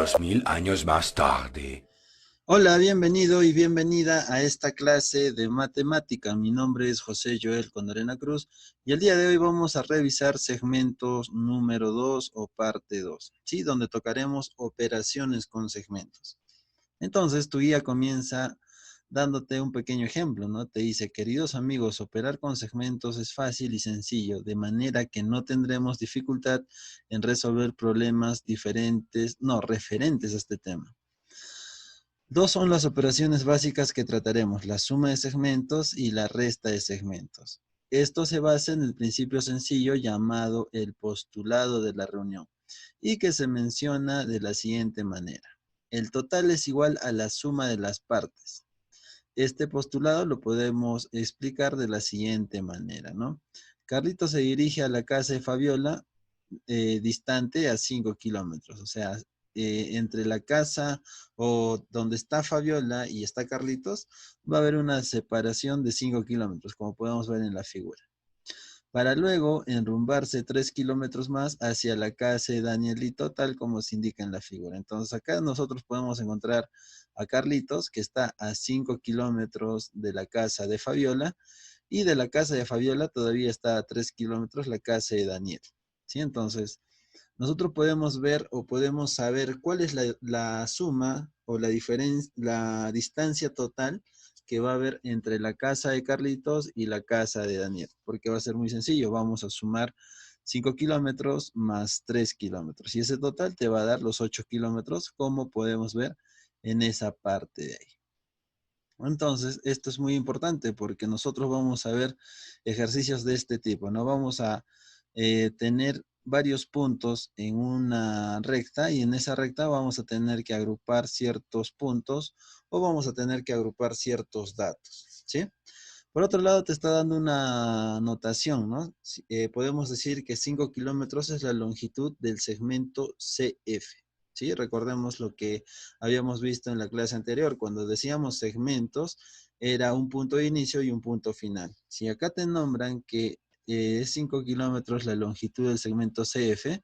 2000 años más tarde. Hola, bienvenido y bienvenida a esta clase de matemática. Mi nombre es José Joel Condorena Cruz y el día de hoy vamos a revisar segmentos número 2 o parte 2, ¿sí? Donde tocaremos operaciones con segmentos. Entonces, tu guía comienza dándote un pequeño ejemplo, ¿no? Te dice, queridos amigos, operar con segmentos es fácil y sencillo, de manera que no tendremos dificultad en resolver problemas referentes a este tema. Dos son las operaciones básicas que trataremos, la suma de segmentos y la resta de segmentos. Esto se basa en el principio sencillo llamado el postulado de la reunión y que se menciona de la siguiente manera. El total es igual a la suma de las partes. Este postulado lo podemos explicar de la siguiente manera, ¿no? Carlitos se dirige a la casa de Fabiola, distante a 5 kilómetros, o sea, entre la casa o donde está Fabiola y está Carlitos, va a haber una separación de 5 kilómetros, como podemos ver en la figura. Para luego enrumbarse 3 kilómetros más hacia la casa de Danielito, tal como se indica en la figura. Entonces acá nosotros podemos encontrar a Carlitos, que está a 5 kilómetros de la casa de Fabiola, y de la casa de Fabiola todavía está a 3 kilómetros la casa de Daniel. ¿Sí? Entonces, nosotros podemos ver o podemos saber cuál es la suma o la distancia total que va a haber entre la casa de Carlitos y la casa de Daniel, porque va a ser muy sencillo, vamos a sumar 5 kilómetros más 3 kilómetros, y ese total te va a dar los 8 kilómetros, como podemos ver en esa parte de ahí. Entonces, esto es muy importante porque nosotros vamos a ver ejercicios de este tipo, ¿no? Vamos a tener varios puntos en una recta y en esa recta vamos a tener que agrupar ciertos puntos o vamos a tener que agrupar ciertos datos, ¿sí? Por otro lado, te está dando una notación, ¿no? Podemos decir que 5 kilómetros es la longitud del segmento CF. ¿Sí? Recordemos lo que habíamos visto en la clase anterior. Cuando decíamos segmentos, era un punto de inicio y un punto final. Si acá te nombran que es 5 kilómetros la longitud del segmento CF,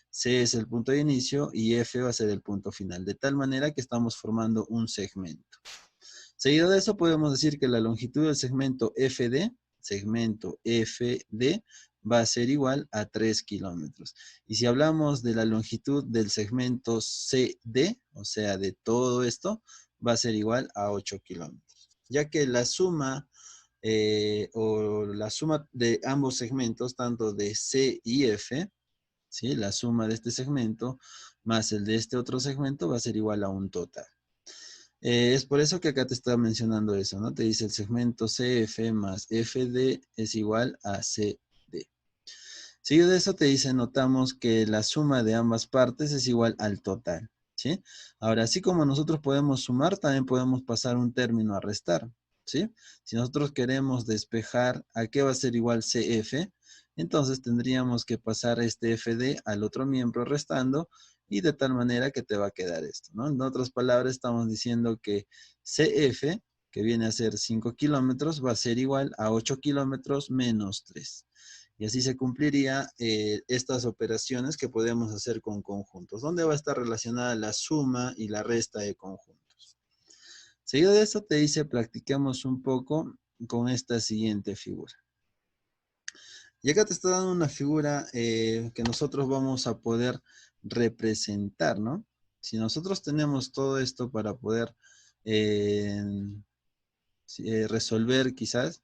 C es el punto de inicio y F va a ser el punto final. De tal manera que estamos formando un segmento. Seguido de eso podemos decir que la longitud del segmento FD, va a ser igual a 3 kilómetros. Y si hablamos de la longitud del segmento CD, o sea, de todo esto, va a ser igual a 8 kilómetros. Ya que la suma de ambos segmentos, tanto de C y F, ¿sí? La suma de este segmento más el de este otro segmento va a ser igual a un total. Es por eso que acá te está mencionando eso, ¿no? Te dice el segmento CF más FD es igual a CD. Seguido de eso te dice, notamos que la suma de ambas partes es igual al total, ¿sí? Ahora, así como nosotros podemos sumar, también podemos pasar un término a restar, ¿sí? Si nosotros queremos despejar a qué va a ser igual CF, entonces tendríamos que pasar este FD al otro miembro restando y de tal manera que te va a quedar esto, ¿no? En otras palabras, estamos diciendo que CF, que viene a ser 5 kilómetros, va a ser igual a 8 kilómetros menos 3. Y así se cumpliría estas operaciones que podemos hacer con conjuntos. ¿Dónde va a estar relacionada la suma y la resta de conjuntos? Seguido de eso te dice, practiquemos un poco con esta siguiente figura. Y acá te está dando una figura que nosotros vamos a poder representar, ¿no? Si nosotros tenemos todo esto para poder resolver quizás,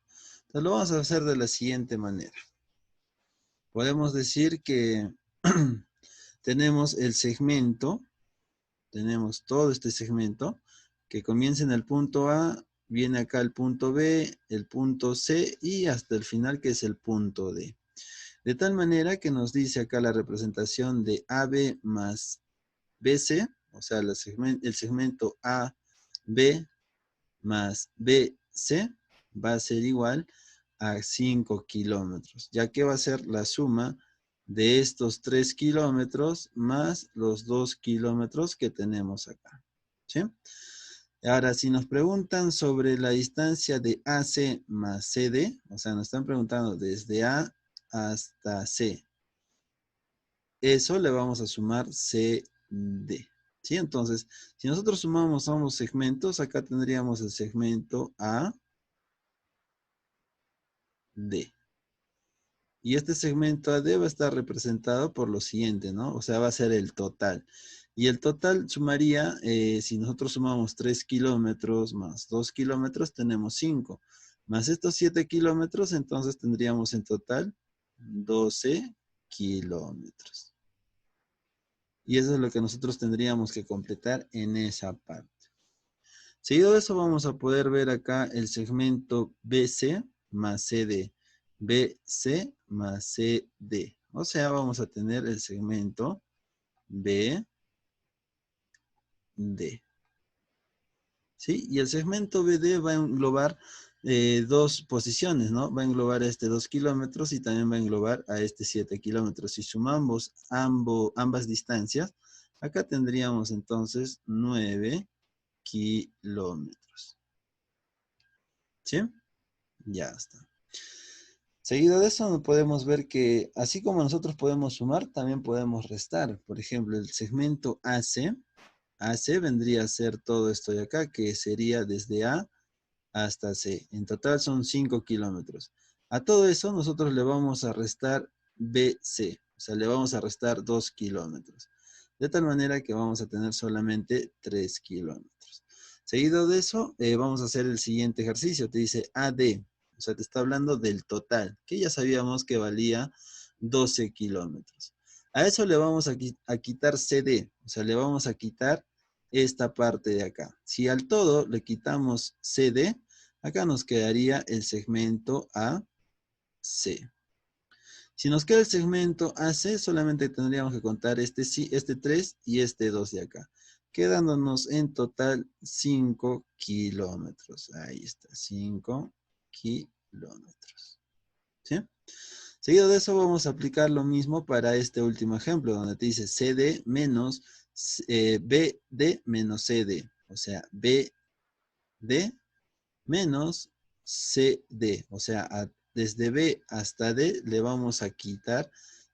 entonces lo vamos a hacer de la siguiente manera. Podemos decir que tenemos el segmento, tenemos todo este segmento que comienza en el punto A, viene acá el punto B, el punto C y hasta el final que es el punto D. De tal manera que nos dice acá la representación de AB más BC, o sea, el segmento AB más BC va a ser igual a 5 kilómetros, ya que va a ser la suma de estos 3 kilómetros más los 2 kilómetros que tenemos acá. ¿Sí? Ahora, si nos preguntan sobre la distancia de AC más CD, o sea, nos están preguntando desde A hasta C, eso le vamos a sumar CD. ¿Sí? Entonces, si nosotros sumamos ambos segmentos, acá tendríamos el segmento AD. Y este segmento AD va a estar representado por lo siguiente, ¿no? O sea, va a ser el total. Y el total sumaría, si nosotros sumamos 3 kilómetros más 2 kilómetros, tenemos 5. Más estos 7 kilómetros, entonces tendríamos en total 12 kilómetros. Y eso es lo que nosotros tendríamos que completar en esa parte. Seguido de eso vamos a poder ver acá el segmento BC más CD. BC más CD. O sea, vamos a tener el segmento BD. ¿Sí? Y el segmento BD va a englobar dos posiciones, ¿no? Va a englobar este 2 kilómetros y también va a englobar a este 7 kilómetros. Si sumamos ambas distancias, acá tendríamos entonces 9 kilómetros. ¿Sí? Ya está. Seguido de eso podemos ver que así como nosotros podemos sumar, también podemos restar. Por ejemplo, el segmento AC vendría a ser todo esto de acá, que sería desde A hasta C. En total son 5 kilómetros. A todo eso nosotros le vamos a restar BC, o sea, le vamos a restar 2 kilómetros. De tal manera que vamos a tener solamente 3 kilómetros. Seguido de eso, vamos a hacer el siguiente ejercicio. Te dice AD, o sea, te está hablando del total, que ya sabíamos que valía 12 kilómetros. A eso le vamos a quitar CD, o sea, le vamos a quitar esta parte de acá. Si al todo le quitamos CD, acá nos quedaría el segmento AC. Si nos queda el segmento AC, solamente tendríamos que contar este 3 y este 2 de acá, quedándonos en total 5 kilómetros. Ahí está, 5 kilómetros. ¿Sí? Seguido de eso vamos a aplicar lo mismo para este último ejemplo, donde te dice CD menos BD menos CD. O sea, BD menos CD. O sea, desde B hasta D le vamos a quitar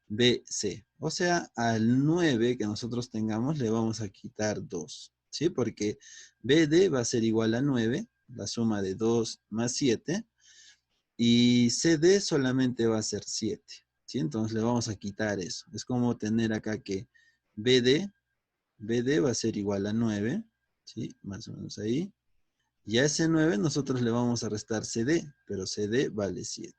BC. O sea, al 9 que nosotros tengamos le vamos a quitar 2. ¿Sí? Porque BD va a ser igual a 9, la suma de 2 más 7. Y CD solamente va a ser 7. ¿Sí? Entonces le vamos a quitar eso. Es como tener acá que BD va a ser igual a 9. ¿Sí? Más o menos ahí. Y a ese 9 nosotros le vamos a restar CD, pero CD vale 7.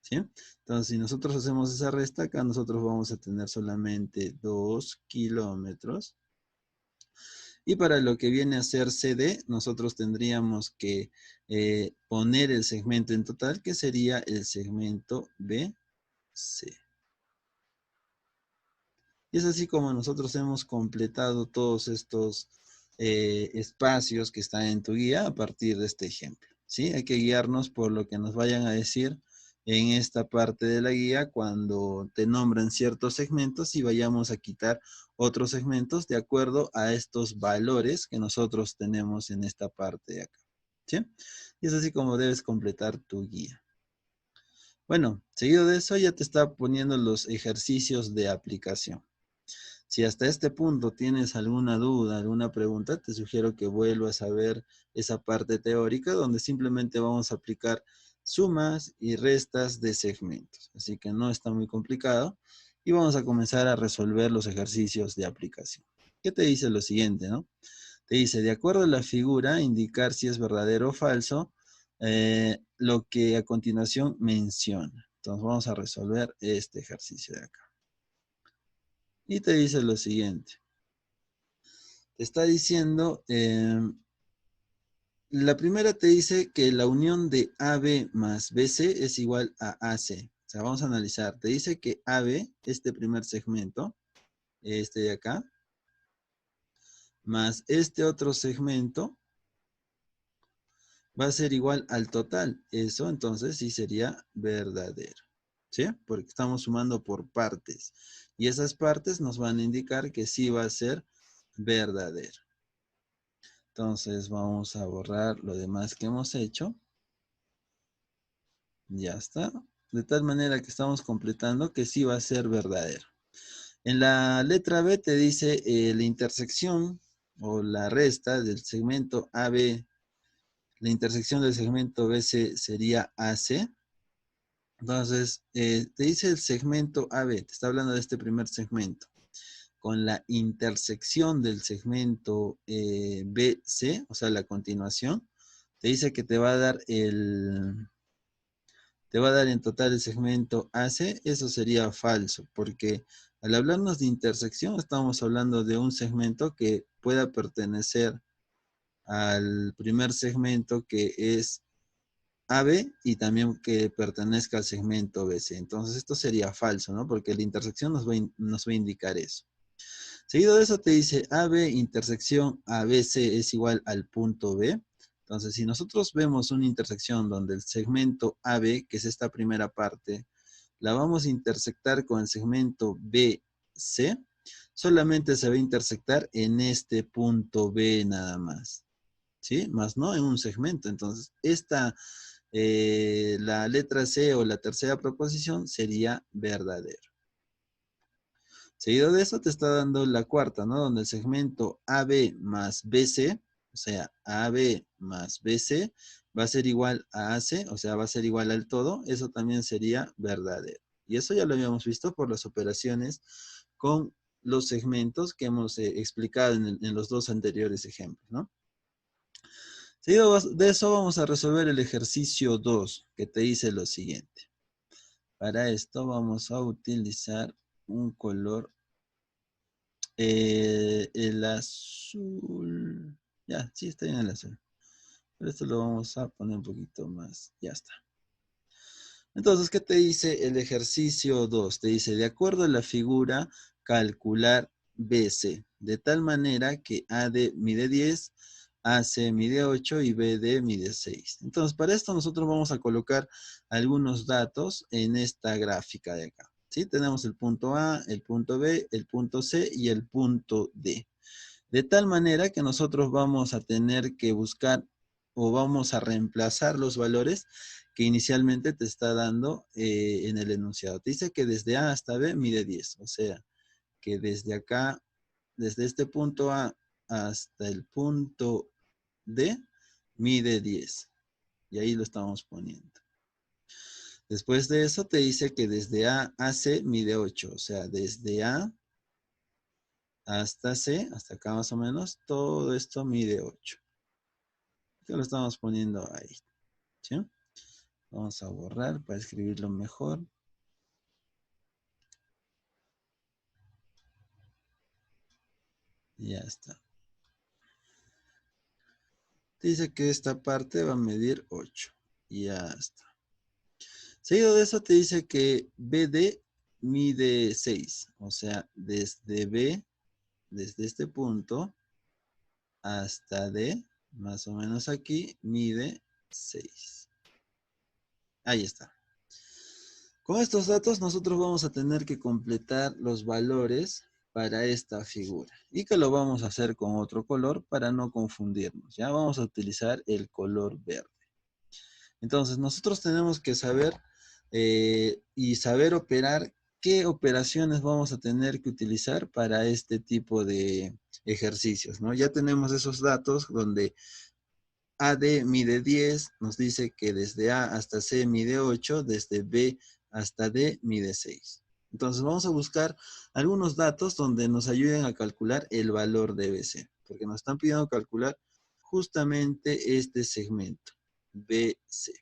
¿Sí? Entonces, si nosotros hacemos esa resta, acá nosotros vamos a tener solamente 2 kilómetros. Y para lo que viene a ser CD, nosotros tendríamos que poner el segmento en total, que sería el segmento BC. Y es así como nosotros hemos completado todos estos espacios que están en tu guía a partir de este ejemplo. ¿Sí? Hay que guiarnos por lo que nos vayan a decir en esta parte de la guía cuando te nombran ciertos segmentos y vayamos a quitar otros segmentos de acuerdo a estos valores que nosotros tenemos en esta parte de acá. ¿Sí? Y es así como debes completar tu guía. Bueno, seguido de eso ya te está poniendo los ejercicios de aplicación. Si hasta este punto tienes alguna duda, alguna pregunta, te sugiero que vuelvas a ver esa parte teórica donde simplemente vamos a aplicar sumas y restas de segmentos. Así que no está muy complicado y vamos a comenzar a resolver los ejercicios de aplicación. ¿Qué te dice lo siguiente, no? Te dice, de acuerdo a la figura, indicar si es verdadero o falso lo que a continuación menciona. Entonces vamos a resolver este ejercicio de acá. Y te dice lo siguiente. Te está diciendo, la primera te dice que la unión de AB más BC es igual a AC. O sea, vamos a analizar. Te dice que AB, este primer segmento, este de acá, más este otro segmento, va a ser igual al total. Eso entonces sí sería verdadero. ¿Sí? Porque estamos sumando por partes. Y esas partes nos van a indicar que sí va a ser verdadero. Entonces vamos a borrar lo demás que hemos hecho. Ya está. De tal manera que estamos completando que sí va a ser verdadero. En la letra B te dice la intersección o la resta del segmento AB. La intersección del segmento BC sería AC. Entonces, te dice el segmento AB, te está hablando de este primer segmento. Con la intersección del segmento BC, o sea, la continuación, te dice que te va a dar en total el segmento AC. Eso sería falso, porque al hablarnos de intersección, estamos hablando de un segmento que pueda pertenecer al primer segmento, que es AB, y también que pertenezca al segmento BC. Entonces esto sería falso, ¿no? Porque la intersección nos va a indicar eso. Seguido de eso te dice AB intersección ABC es igual al punto B. Entonces, si nosotros vemos una intersección donde el segmento AB, que es esta primera parte, la vamos a intersectar con el segmento BC, solamente se va a intersectar en este punto B nada más, ¿sí? Más no en un segmento. Entonces, la letra C o la tercera proposición sería verdadera. Seguido de eso te está dando la cuarta, ¿no? Donde el segmento AB más BC, o sea, AB más BC, va a ser igual a AC, o sea, va a ser igual al todo. Eso también sería verdadero. Y eso ya lo habíamos visto por las operaciones con los segmentos que hemos explicado en los dos anteriores ejemplos, ¿no? Seguido de eso vamos a resolver el ejercicio 2, que te dice lo siguiente. Para esto vamos a utilizar un color, el azul. Ya, sí está bien el azul. Pero esto lo vamos a poner un poquito más. Ya está. Entonces, ¿qué te dice el ejercicio 2? Te dice, de acuerdo a la figura, calcular BC, de tal manera que AD mide 10, AC mide 8 y BD mide 6. Entonces, para esto nosotros vamos a colocar algunos datos en esta gráfica de acá. ¿Sí? Tenemos el punto A, el punto B, el punto C y el punto D. De tal manera que nosotros vamos a tener que buscar o vamos a reemplazar los valores que inicialmente te está dando en el enunciado. Te dice que desde A hasta B mide 10. O sea, que desde acá, desde este punto A hasta el punto D, mide 10. Y ahí lo estamos poniendo. Después de eso te dice que desde A a C mide 8. O sea, desde A hasta C, hasta acá más o menos, todo esto mide 8. Esto lo estamos poniendo ahí, ¿sí? Vamos a borrar para escribirlo mejor. Ya está. Dice que esta parte va a medir 8. Ya está. Seguido de eso te dice que BD mide 6. O sea, desde B, desde este punto, hasta D, más o menos aquí, mide 6. Ahí está. Con estos datos nosotros vamos a tener que completar los valores para esta figura. Y que lo vamos a hacer con otro color para no confundirnos. Ya vamos a utilizar el color verde. Entonces nosotros tenemos que saber y saber operar qué operaciones vamos a tener que utilizar para este tipo de ejercicios, ¿no? Ya tenemos esos datos donde AD mide 10, nos dice que desde A hasta C mide 8, desde B hasta D mide 6. Entonces vamos a buscar algunos datos donde nos ayuden a calcular el valor de BC, porque nos están pidiendo calcular justamente este segmento, BC.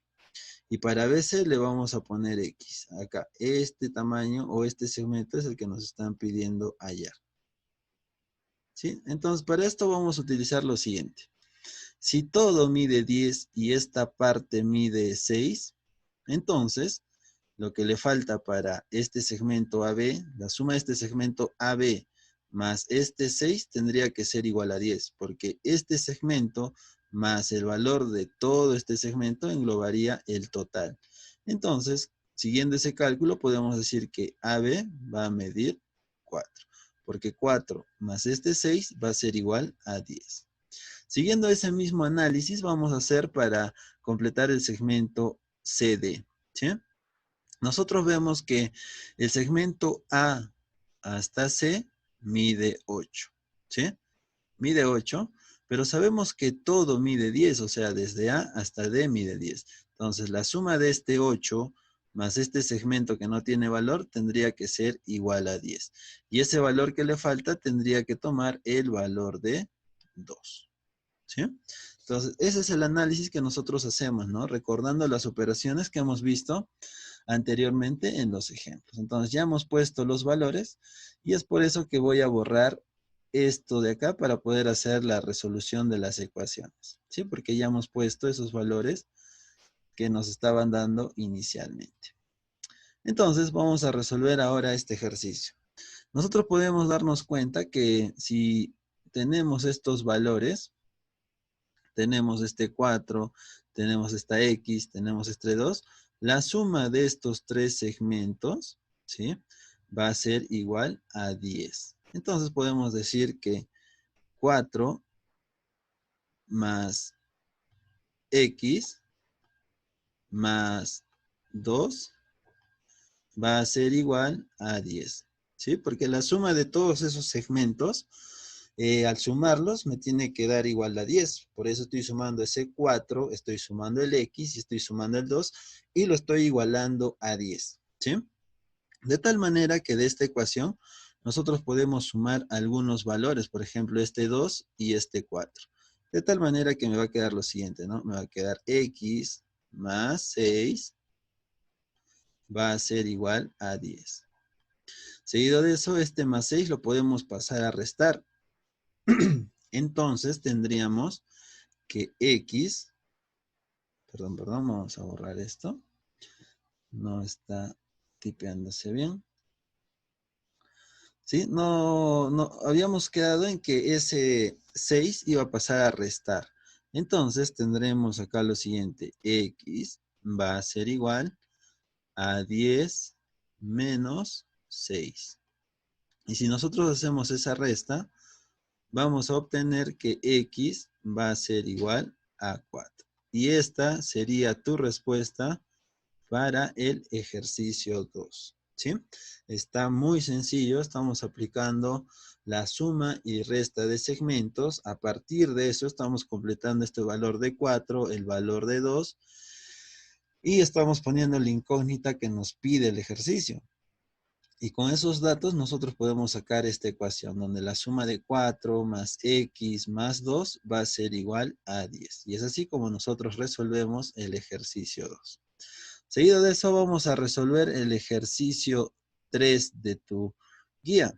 Y para BC le vamos a poner X. Acá, este tamaño o este segmento es el que nos están pidiendo hallar. ¿Sí? Entonces, para esto vamos a utilizar lo siguiente. Si todo mide 10 y esta parte mide 6, entonces lo que le falta para este segmento AB, la suma de este segmento AB más este 6 tendría que ser igual a 10, porque este segmento más el valor de todo este segmento englobaría el total. Entonces, siguiendo ese cálculo, podemos decir que AB va a medir 4, porque 4 más este 6 va a ser igual a 10. Siguiendo ese mismo análisis, vamos a hacer para completar el segmento CD, ¿sí? Nosotros vemos que el segmento A hasta C mide 8, ¿sí? Mide 8, pero sabemos que todo mide 10, o sea, desde A hasta D mide 10. Entonces, la suma de este 8 más este segmento que no tiene valor tendría que ser igual a 10. Y ese valor que le falta tendría que tomar el valor de 2, ¿sí? Entonces, ese es el análisis que nosotros hacemos, ¿no? Recordando las operaciones que hemos visto anteriormente en los ejemplos. Entonces, ya hemos puesto los valores y es por eso que voy a borrar esto de acá para poder hacer la resolución de las ecuaciones, ¿sí? Porque ya hemos puesto esos valores que nos estaban dando inicialmente. Entonces, vamos a resolver ahora este ejercicio. Nosotros podemos darnos cuenta que si tenemos estos valores, tenemos este 4, tenemos esta X, tenemos este 2, la suma de estos tres segmentos, ¿sí? Va a ser igual a 10. Entonces podemos decir que 4 más X más 2 va a ser igual a 10, ¿sí? Porque la suma de todos esos segmentos, al sumarlos, me tiene que dar igual a 10. Por eso estoy sumando ese 4, estoy sumando el X y estoy sumando el 2 y lo estoy igualando a 10, ¿sí? De tal manera que de esta ecuación nosotros podemos sumar algunos valores, por ejemplo, este 2 y este 4. De tal manera que me va a quedar lo siguiente, ¿no? Me va a quedar X más 6 va a ser igual a 10. Seguido de eso, este más 6 lo podemos pasar a restar. Entonces tendríamos que X, perdón, vamos a borrar esto. No está tipeándose bien. ¿Sí? No, habíamos quedado en que ese 6 iba a pasar a restar. Entonces tendremos acá lo siguiente. X va a ser igual a 10 menos 6. Y si nosotros hacemos esa resta, vamos a obtener que X va a ser igual a 4. Y esta sería tu respuesta para el ejercicio 2. ¿Sí? Está muy sencillo, estamos aplicando la suma y resta de segmentos. A partir de eso estamos completando este valor de 4, el valor de 2, y estamos poniendo la incógnita que nos pide el ejercicio. Y con esos datos nosotros podemos sacar esta ecuación donde la suma de 4 más X más 2 va a ser igual a 10. Y es así como nosotros resolvemos el ejercicio 2. Seguido de eso vamos a resolver el ejercicio 3 de tu guía.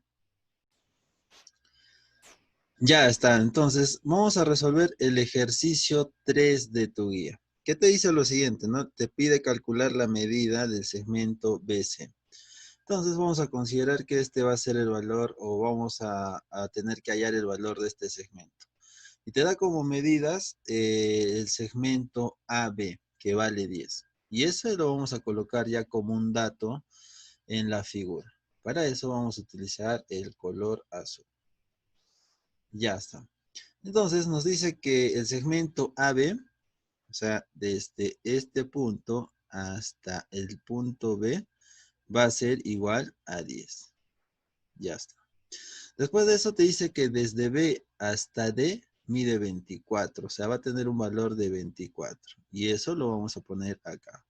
Ya está, entonces vamos a resolver el ejercicio 3 de tu guía. ¿Qué te dice lo siguiente, no? Te pide calcular la medida del segmento BC. Entonces vamos a considerar que este va a ser el valor, o vamos a tener que hallar el valor de este segmento. Y te da como medidas el segmento AB, que vale 10. Y ese lo vamos a colocar ya como un dato en la figura. Para eso vamos a utilizar el color azul. Ya está. Entonces nos dice que el segmento AB, o sea, desde este punto hasta el punto B, va a ser igual a 10. Ya está. Después de eso te dice que desde B hasta D mide 24. O sea, va a tener un valor de 24. Y eso lo vamos a poner acá.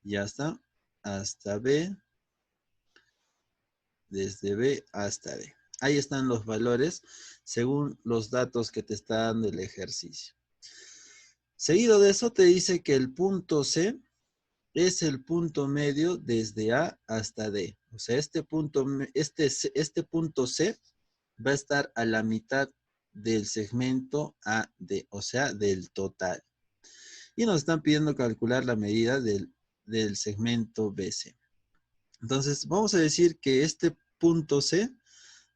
Ya está. Hasta B. Desde B hasta D. Ahí están los valores según los datos que te está dando el ejercicio. Seguido de eso te dice que el punto C es el punto medio desde A hasta D. O sea, este punto C va a estar a la mitad del segmento AD, o sea, del total. Y nos están pidiendo calcular la medida del segmento BC. Entonces, vamos a decir que este punto C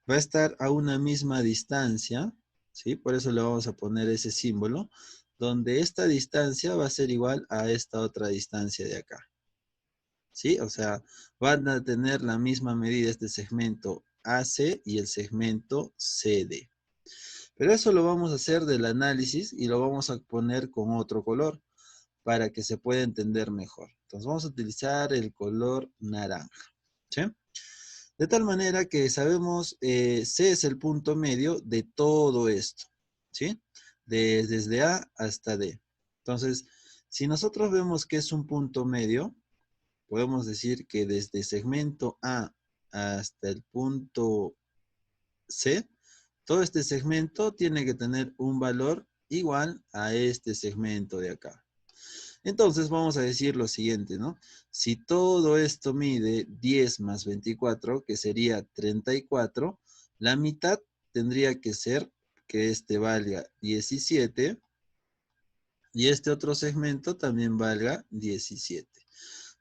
va a estar a una misma distancia, ¿sí? Por eso le vamos a poner ese símbolo, donde esta distancia va a ser igual a esta otra distancia de acá. ¿Sí? O sea, van a tener la misma medida este segmento AC y el segmento CD. Pero eso lo vamos a hacer del análisis y lo vamos a poner con otro color para que se pueda entender mejor. Entonces vamos a utilizar el color naranja. ¿Sí? De tal manera que sabemos, C es el punto medio de todo esto, ¿sí? Desde A hasta D. Entonces, si nosotros vemos que es un punto medio, podemos decir que desde segmento A hasta el punto C, todo este segmento tiene que tener un valor igual a este segmento de acá. Entonces vamos a decir lo siguiente, ¿no? Si todo esto mide 10 más 24, que sería 34, la mitad tendría que ser que este valga 17 y este otro segmento también valga 17.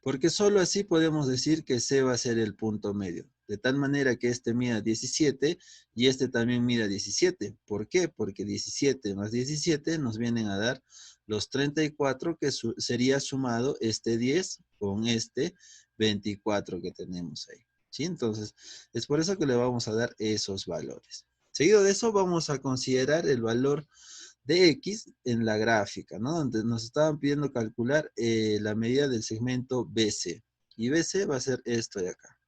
Porque solo así podemos decir que C va a ser el punto medio. De tal manera que este mida 17 y este también mida 17. ¿Por qué? Porque 17 más 17 nos vienen a dar los 34 que sería sumado este 10 con este 24 que tenemos ahí. ¿Sí? Entonces, es por eso que le vamos a dar esos valores. Seguido de eso, vamos a considerar el valor de X en la gráfica, ¿no? Donde nos estaban pidiendo calcular la medida del segmento BC. Y BC va a ser esto de acá.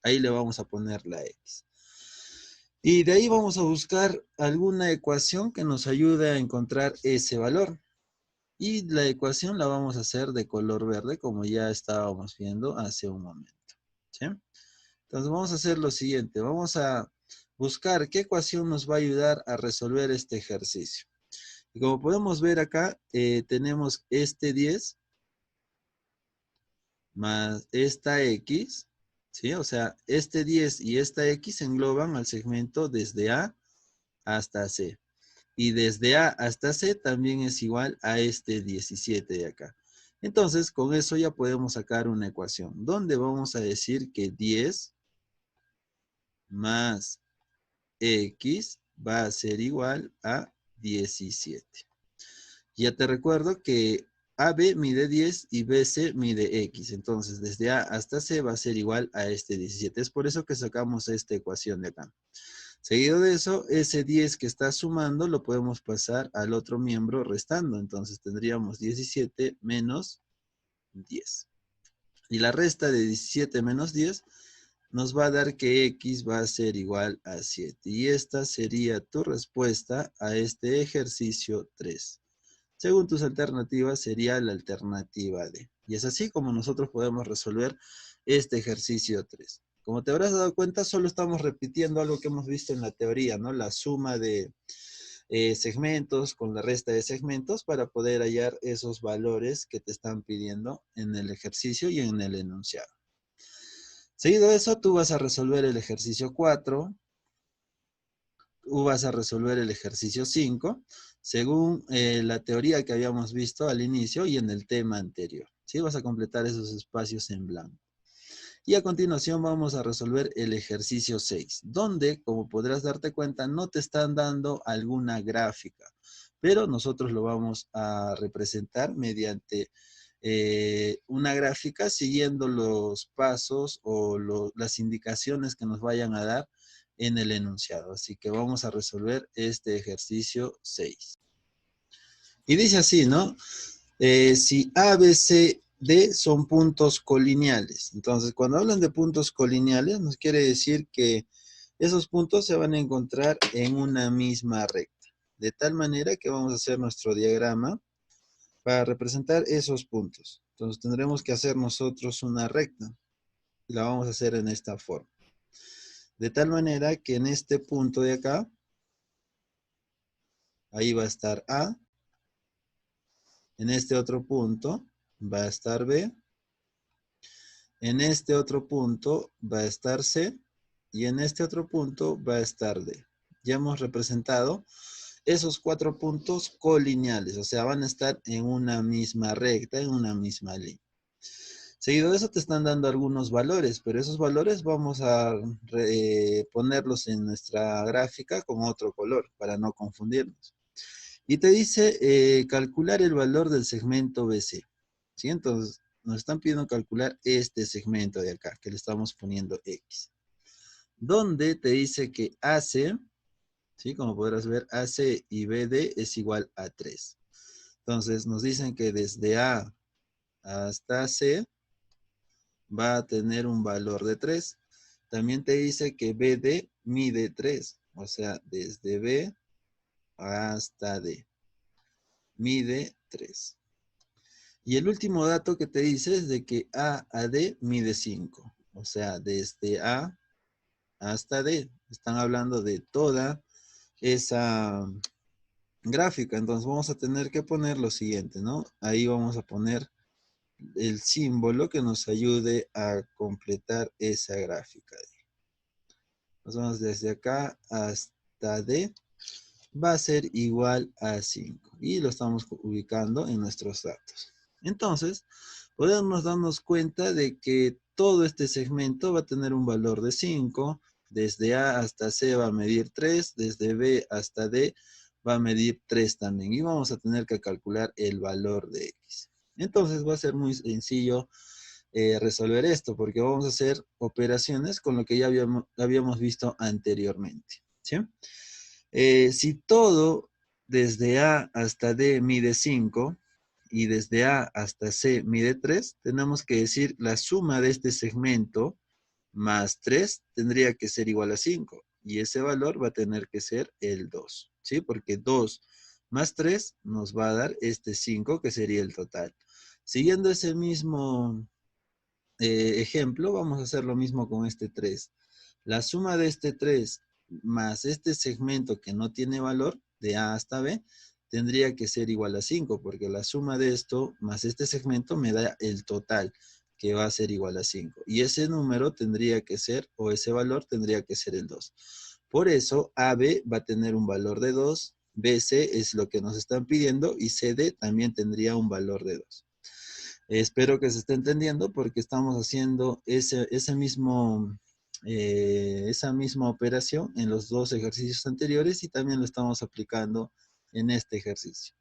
Ahí le vamos a poner la X. Y de ahí vamos a buscar alguna ecuación que nos ayude a encontrar ese valor. Y la ecuación la vamos a hacer de color verde, como ya estábamos viendo hace un momento. ¿Sí? Entonces vamos a hacer lo siguiente. Vamos a buscar qué ecuación nos va a ayudar a resolver este ejercicio. Y como podemos ver acá, tenemos este 10 más esta X, ¿sí? O sea, este 10 y esta X engloban al segmento desde A hasta C. Y desde A hasta C también es igual a este 17 de acá. Entonces, con eso ya podemos sacar una ecuación, donde vamos a decir que 10 más X va a ser igual a 17. Ya te recuerdo que AB mide 10 y BC mide X. Entonces, desde A hasta C va a ser igual a este 17. Es por eso que sacamos esta ecuación de acá. Seguido de eso, ese 10 que está sumando lo podemos pasar al otro miembro restando. Entonces, tendríamos 17 menos 10. Y la resta de 17 menos 10 nos va a dar que X va a ser igual a 7. Y esta sería tu respuesta a este ejercicio 3. Según tus alternativas, sería la alternativa D. Y es así como nosotros podemos resolver este ejercicio 3. Como te habrás dado cuenta, solo estamos repitiendo algo que hemos visto en la teoría, ¿no? La suma de segmentos con la resta de segmentos para poder hallar esos valores que te están pidiendo en el ejercicio y en el enunciado. Seguido de eso, tú vas a resolver el ejercicio 4, tú vas a resolver el ejercicio 5, según la teoría que habíamos visto al inicio y en el tema anterior. ¿Sí? Vas a completar esos espacios en blanco. Y a continuación vamos a resolver el ejercicio 6, donde, como podrás darte cuenta, no te están dando alguna gráfica, pero nosotros lo vamos a representar mediante una gráfica siguiendo los pasos o las indicaciones que nos vayan a dar en el enunciado. Así que vamos a resolver este ejercicio 6. Y dice así, ¿no? Si A, B, C, D son puntos colineales. Entonces, cuando hablan de puntos colineales, nos quiere decir que esos puntos se van a encontrar en una misma recta. De tal manera que vamos a hacer nuestro diagrama para representar esos puntos. Entonces, tendremos que hacer nosotros una recta. Y la vamos a hacer en esta forma. De tal manera que en este punto de acá, ahí va a estar A. En este otro punto va a estar B. En este otro punto va a estar C y en este otro punto va a estar D. Ya hemos representado esos 4 puntos colineales, o sea, van a estar en una misma recta, en una misma línea. Seguido de eso te están dando algunos valores, pero esos valores vamos a ponerlos en nuestra gráfica con otro color para no confundirnos. Y te dice calcular el valor del segmento BC. ¿Sí? Entonces, nos están pidiendo calcular este segmento de acá, que le estamos poniendo X. Donde te dice que AC, ¿sí? Como podrás ver, AC y BD es igual a 3. Entonces, nos dicen que desde A hasta C va a tener un valor de 3. también te dice que BD mide 3. O sea, desde B hasta D. Mide 3. Y el último dato que te dice es de que A a D mide 5. O sea, desde A hasta D. Están hablando de toda esa gráfica. Entonces vamos a tener que poner lo siguiente, ¿no? Ahí vamos a poner el símbolo que nos ayude a completar esa gráfica. Nos vamos desde acá hasta D. Va a ser igual a 5. Y lo estamos ubicando en nuestros datos. Entonces, podemos darnos cuenta de que todo este segmento va a tener un valor de 5. Desde A hasta C va a medir 3. Desde B hasta D va a medir 3 también. Y vamos a tener que calcular el valor de X. Entonces va a ser muy sencillo resolver esto, porque vamos a hacer operaciones con lo que ya habíamos visto anteriormente. ¿Sí? Si todo desde A hasta D mide 5 y desde A hasta C mide 3, tenemos que decir la suma de este segmento más 3 tendría que ser igual a 5. Y ese valor va a tener que ser el 2. ¿Sí? Porque 2 más 3 nos va a dar este 5 que sería el total. Siguiendo ese mismo ejemplo, vamos a hacer lo mismo con este 3. La suma de este 3 más este segmento que no tiene valor, de A hasta B, tendría que ser igual a 5, porque la suma de esto más este segmento me da el total, que va a ser igual a 5. Y ese número tendría que ser, o ese valor tendría que ser el 2. Por eso, AB va a tener un valor de 2, BC es lo que nos están pidiendo, y CD también tendría un valor de 2. Espero que se esté entendiendo porque estamos haciendo esa misma operación en los dos ejercicios anteriores y también lo estamos aplicando en este ejercicio.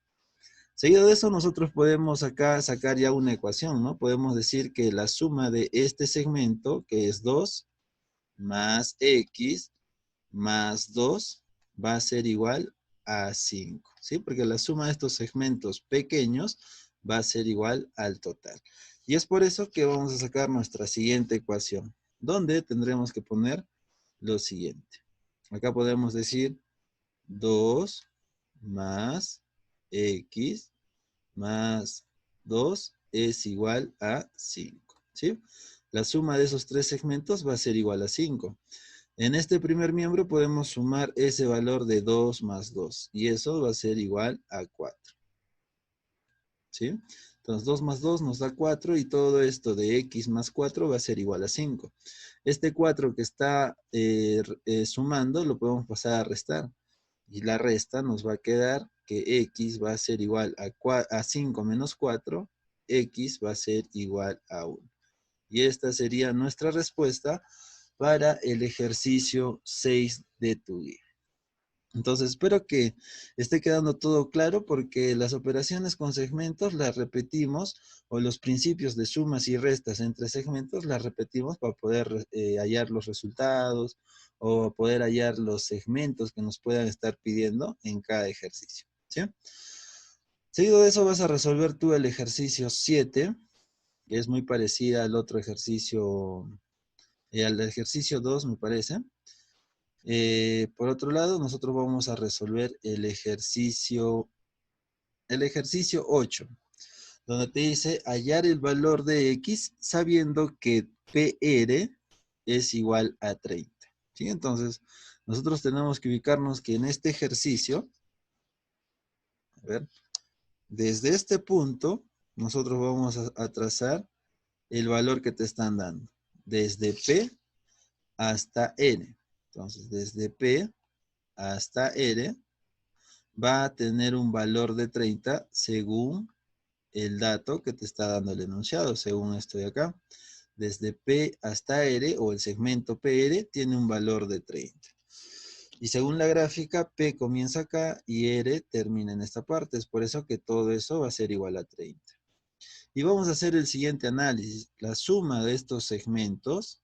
Seguido de eso, nosotros podemos acá sacar ya una ecuación, ¿no? Podemos decir que la suma de este segmento, que es 2, más X, más 2, va a ser igual a 5, ¿sí? Porque la suma de estos segmentos pequeños va a ser igual al total. Y es por eso que vamos a sacar nuestra siguiente ecuación, donde tendremos que poner lo siguiente. Acá podemos decir 2 más X más 2 es igual a 5, ¿sí? La suma de esos tres segmentos va a ser igual a 5. En este primer miembro podemos sumar ese valor de 2 más 2 y eso va a ser igual a 4. ¿Sí? Entonces 2 más 2 nos da 4 y todo esto de X más 4 va a ser igual a 5. Este 4 que está sumando lo podemos pasar a restar y la resta nos va a quedar que X va a ser igual a 5 menos 4, X va a ser igual a 1. Y esta sería nuestra respuesta para el ejercicio 6 de tu guía. Entonces, espero que esté quedando todo claro porque las operaciones con segmentos las repetimos o los principios de sumas y restas entre segmentos las repetimos para poder hallar los resultados o poder hallar los segmentos que nos puedan estar pidiendo en cada ejercicio. ¿Sí? Seguido de eso vas a resolver tú el ejercicio 7, que es muy parecida al otro ejercicio, al ejercicio 2 me parece. Por otro lado, nosotros vamos a resolver el ejercicio 8, donde te dice hallar el valor de X sabiendo que PR es igual a 30. ¿Sí? Entonces, nosotros tenemos que ubicarnos que en este ejercicio, a ver, desde este punto, nosotros vamos a trazar el valor que te están dando, desde P hasta N. Entonces, desde P hasta R va a tener un valor de 30 según el dato que te está dando el enunciado, según esto de acá. Desde P hasta R, o el segmento PR, tiene un valor de 30. Y según la gráfica, P comienza acá y R termina en esta parte. Es por eso que todo eso va a ser igual a 30. Y vamos a hacer el siguiente análisis. La suma de estos segmentos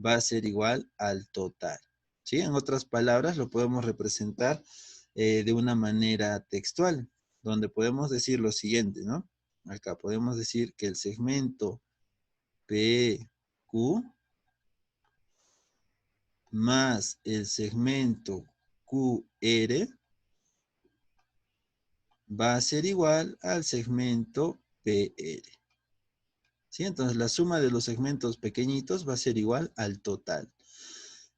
va a ser igual al total. ¿Sí? En otras palabras, lo podemos representar de una manera textual, donde podemos decir lo siguiente, ¿no? Acá podemos decir que el segmento PQ más el segmento QR va a ser igual al segmento PR. ¿Sí? Entonces la suma de los segmentos pequeñitos va a ser igual al total.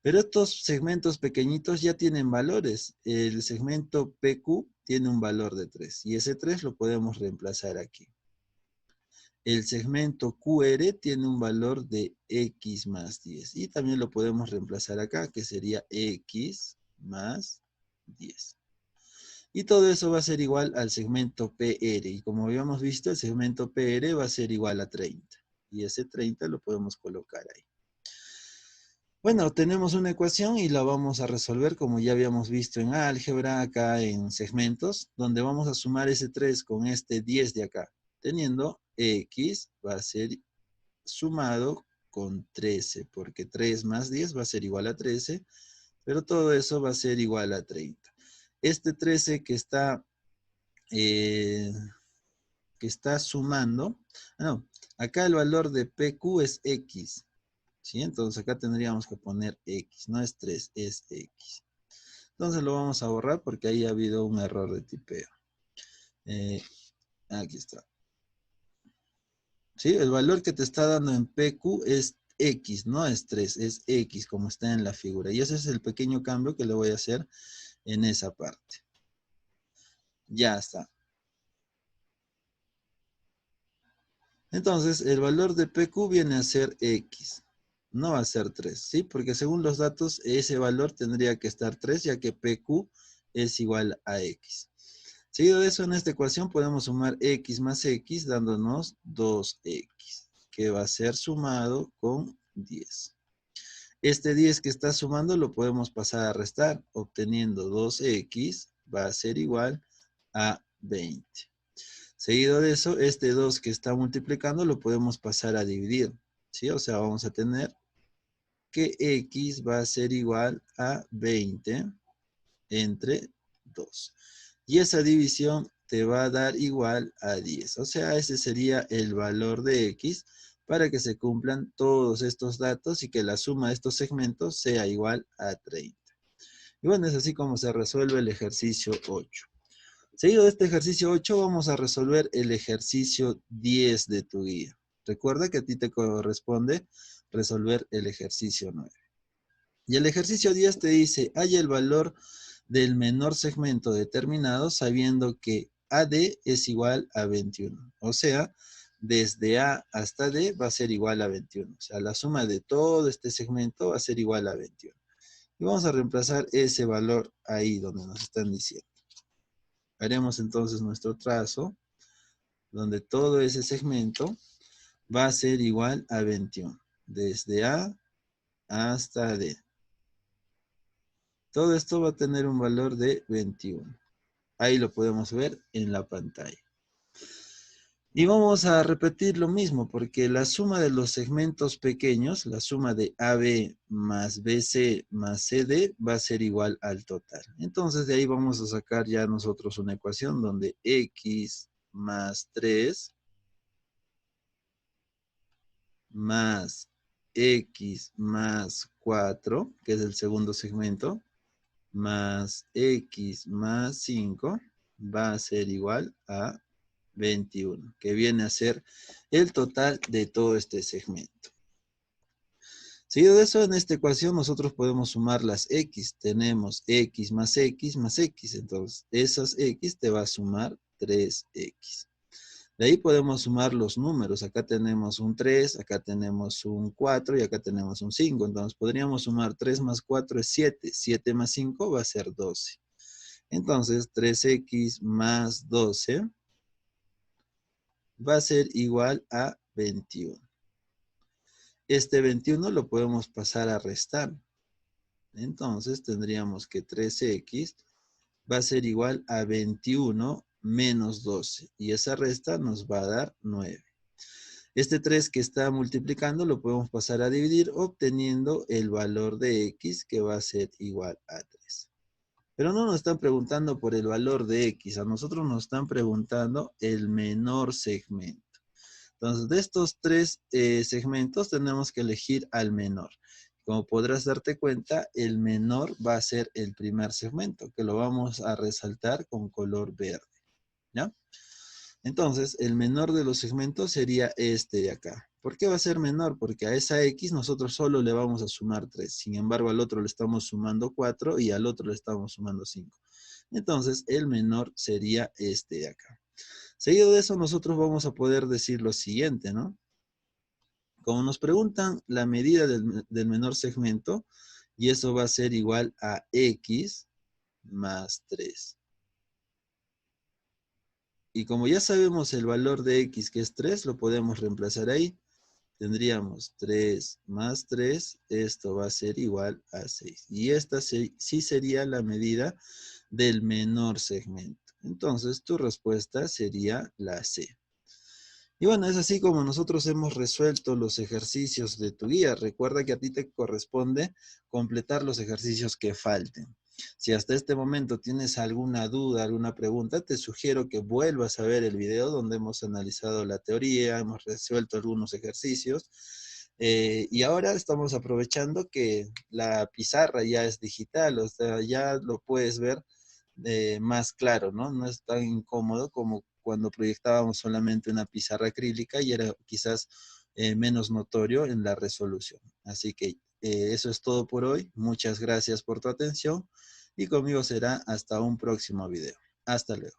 Pero estos segmentos pequeñitos ya tienen valores. El segmento PQ tiene un valor de 3 y ese 3 lo podemos reemplazar aquí. El segmento QR tiene un valor de X más 10 y también lo podemos reemplazar acá, que sería X más 10. Y todo eso va a ser igual al segmento PR. Y como habíamos visto, el segmento PR va a ser igual a 30. Y ese 30 lo podemos colocar ahí. Bueno, tenemos una ecuación y la vamos a resolver como ya habíamos visto en álgebra, acá en segmentos, donde vamos a sumar ese 3 con este 10 de acá, teniendo X va a ser sumado con 13, porque 3 más 10 va a ser igual a 13, pero todo eso va a ser igual a 30. Este 13 que está sumando, no, acá el valor de PQ es X, ¿sí? Entonces acá tendríamos que poner X, no es 3, es X. Entonces lo vamos a borrar porque ahí ha habido un error de tipeo. Aquí está. ¿Sí? El valor que te está dando en PQ es X, no es 3, es X como está en la figura. Y ese es el pequeño cambio que le voy a hacer en esa parte. Ya está. Entonces, el valor de PQ viene a ser X. No va a ser 3, ¿sí? Porque según los datos, ese valor tendría que estar 3, ya que PQ es igual a X. Seguido de eso, en esta ecuación podemos sumar X más X, dándonos 2X, que va a ser sumado con 10. Este 10 que está sumando lo podemos pasar a restar, obteniendo 2X va a ser igual a 20. Seguido de eso, este 2 que está multiplicando lo podemos pasar a dividir, ¿sí? O sea, vamos a tener que X va a ser igual a 20 entre 2. Y esa división te va a dar igual a 10. O sea, ese sería el valor de X para que se cumplan todos estos datos y que la suma de estos segmentos sea igual a 30. Y bueno, es así como se resuelve el ejercicio 8. Seguido de este ejercicio 8, vamos a resolver el ejercicio 10 de tu guía. Recuerda que a ti te corresponde resolver el ejercicio 9. Y el ejercicio 10 te dice, halla el valor del menor segmento determinado sabiendo que AD es igual a 21. O sea, desde A hasta D va a ser igual a 21. O sea, la suma de todo este segmento va a ser igual a 21. Y vamos a reemplazar ese valor ahí donde nos están diciendo. Haremos entonces nuestro trazo, donde todo ese segmento va a ser igual a 21. Desde A hasta D. Todo esto va a tener un valor de 21. Ahí lo podemos ver en la pantalla. Y vamos a repetir lo mismo, porque la suma de los segmentos pequeños, la suma de AB más BC más CD, va a ser igual al total. Entonces de ahí vamos a sacar ya nosotros una ecuación donde X más 3 más X más 4, que es el segundo segmento, más X más 5 va a ser igual a 21, que viene a ser el total de todo este segmento. Seguido de eso, en esta ecuación nosotros podemos sumar las X. Tenemos X más X más X. Entonces, esas X te va a sumar 3X. De ahí podemos sumar los números. Acá tenemos un 3, acá tenemos un 4 y acá tenemos un 5. Entonces podríamos sumar 3 más 4 es 7. 7 más 5 va a ser 12. Entonces 3X más 12 va a ser igual a 21. Este 21 lo podemos pasar a restar. Entonces tendríamos que 3X va a ser igual a 21 menos 12. Y esa resta nos va a dar 9. Este 3 que está multiplicando lo podemos pasar a dividir obteniendo el valor de X que va a ser igual a 3. Pero no nos están preguntando por el valor de X, a nosotros nos están preguntando el menor segmento. Entonces, de estos tres segmentos tenemos que elegir al menor. Como podrás darte cuenta, el menor va a ser el primer segmento, que lo vamos a resaltar con color verde, ¿ya? Entonces, el menor de los segmentos sería este de acá. ¿Por qué va a ser menor? Porque a esa X nosotros solo le vamos a sumar 3. Sin embargo, al otro le estamos sumando 4 y al otro le estamos sumando 5. Entonces, el menor sería este de acá. Seguido de eso, nosotros vamos a poder decir lo siguiente, ¿no? Como nos preguntan la medida del menor segmento, y eso va a ser igual a X más 3. Y como ya sabemos el valor de X, que es 3, lo podemos reemplazar ahí. Tendríamos 3 más 3, esto va a ser igual a 6. Y esta sí sería la medida del menor segmento. Entonces, tu respuesta sería la C. Y bueno, es así como nosotros hemos resuelto los ejercicios de tu guía. Recuerda que a ti te corresponde completar los ejercicios que falten. Si hasta este momento tienes alguna duda, alguna pregunta, te sugiero que vuelvas a ver el video donde hemos analizado la teoría, hemos resuelto algunos ejercicios. Y ahora estamos aprovechando que la pizarra ya es digital, o sea, ya lo puedes ver más claro, ¿no? No es tan incómodo como cuando proyectábamos solamente una pizarra acrílica y era quizás menos notorio en la resolución. Así que eso es todo por hoy. Muchas gracias por tu atención y conmigo será hasta un próximo video. Hasta luego.